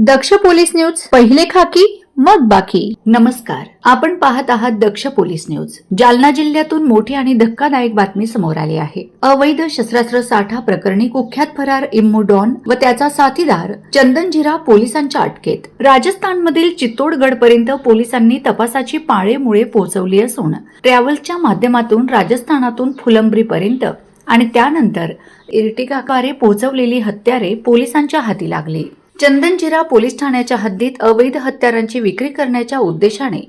दक्ष police news, पहिले खाकी मग बाकी. नमस्कार, आपण पाहत आहात दक्ष पोलीस न्यूज. जालना जिल्ह्यातून मोठी आणि धक्कादायक बातमी समोर आली आहे. अवैध शस्त्रास्त्र साठा प्रकरणी कुख्यात फरार इम्मू डॉन व त्याचा साथीदार चंदनजीरा पोलिसांच्या अटकेत. राजस्थानमधील चित्तोडगड पर्यंत पोलिसांनी तपासाची पाळेमुळे पोहोचवली असून ट्रॅव्हल्सच्या माध्यमातून राजस्थानातून फुलंब्री पर्यंत आणि त्यानंतर इर्टिगाद्वारे पोहोचवलेली हत्यारे पोलिसांच्या हाती लागली. चंदनजीरा पोलीस ठाण्याच्या हद्दीत अवैध हत्यारांची विक्री करण्याच्या उद्देशाने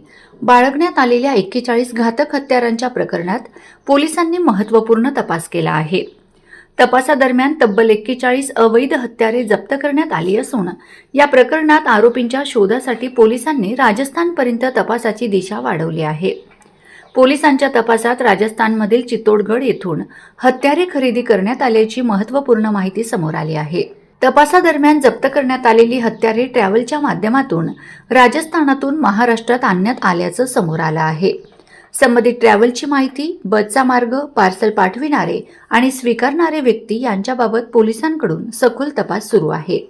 बाळगण्यात आलेल्या 41 घातक हत्यारांच्या प्रकरणात पोलिसांनी महत्त्वपूर्ण तपास केला आहे. तपासादरम्यान तब्बल 41 अवैध हत्यारे जप्त करण्यात आली असून या प्रकरणात आरोपींच्या शोधासाठी पोलिसांनी राजस्थानपर्यंत तपासाची दिशा वाढवली आहे. पोलिसांच्या तपासात राजस्थानमधील चित्तोडगड येथून हत्यारे खरेदी करण्यात आल्याची महत्त्वपूर्ण माहिती समोर आली आहे. तपासादरम्यान जप्त करण्यात आलेली हत्यारे ट्रॅव्हलच्या माध्यमातून राजस्थानातून महाराष्ट्रात आणण्यात आल्याचं समोर आलं आहे. संबंधित ट्रॅव्हलची माहिती, बसचा मार्ग, पार्सल पाठविणारे आणि स्वीकारणारे व्यक्ती यांच्याबाबत पोलिसांकडून सखोल तपास सुरू आहे.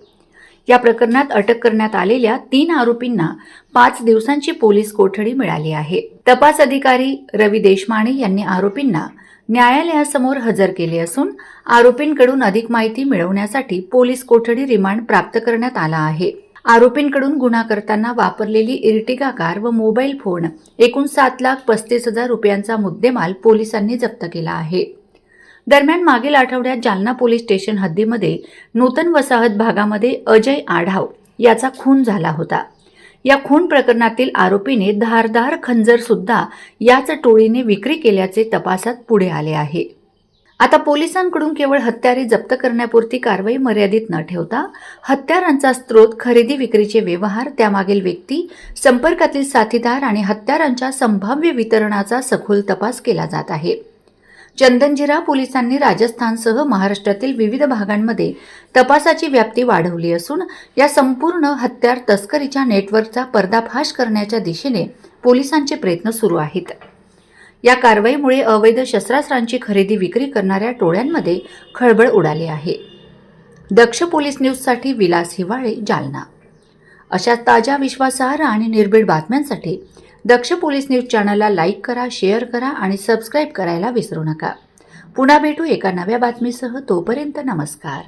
या प्रकरणात अटक करण्यात आलेल्या 3 आरोपींना 5 दिवसांची पोलीस कोठडी मिळाली आहे. तपास अधिकारी रवी देशमाने यांनी आरोपींना न्यायालयासमोर हजर केले असून आरोपींकडून अधिक माहिती मिळवण्यासाठी पोलीस कोठडी रिमांड प्राप्त करण्यात आला आहे. आरोपींकडून गुन्हा करताना वापरलेली इर्टिगा कार व मोबाईल फोन एकूण 7,35,000 रुपयांचा मुद्देमाल पोलिसांनी जप्त केला आहे. दरम्यान मागील आठवड्यात जालना पोलीस स्टेशन हद्दीमध्ये नूतन वसाहत भागामध्ये अजय आढाव याचा खून झाला होता. या खून प्रकरणातील आरोपीने धारदार खंजर सुद्धा याच टोळीने विक्री केल्याचे तपासात पुढे आले आहे. आता पोलिसांकडून केवळ हत्यारे जप्त करण्यापुरती कारवाई मर्यादित न ठेवता हत्यारांचा स्रोत, खरेदी विक्रीचे व्यवहार, त्यामागील व्यक्ती, संपर्कातील साथीदार आणि हत्यारांच्या संभाव्य वितरणाचा सखोल तपास केला जात आहे. चंदनजीरा पोलिसांनी राजस्थानसह महाराष्ट्रातील विविध भागांमध्ये तपासाची व्याप्ती वाढवली असून या संपूर्ण हत्यार तस्करीच्या नेटवर्कचा पर्दाफाश करण्याच्या दिशेने पोलिसांचे प्रयत्न सुरू आहेत. या कारवाईमुळे अवैध शस्त्रास्त्रांची खरेदी विक्री करणाऱ्या टोळ्यांमध्ये खळबळ उडाली आहे. दक्ष पोलीस न्यूजसाठी विलास हिवाळे, जालना. अशा ताज्या, विश्वासार्ह आणि निर्भीड बातम्यांसाठी दक्ष पोलीस न्यूज चॅनलला लाईक करा, शेअर करा आणि सबस्क्राईब करायला विसरू नका. पुन्हा भेटू एका नव्या बातमीसह. तोपर्यंत नमस्कार.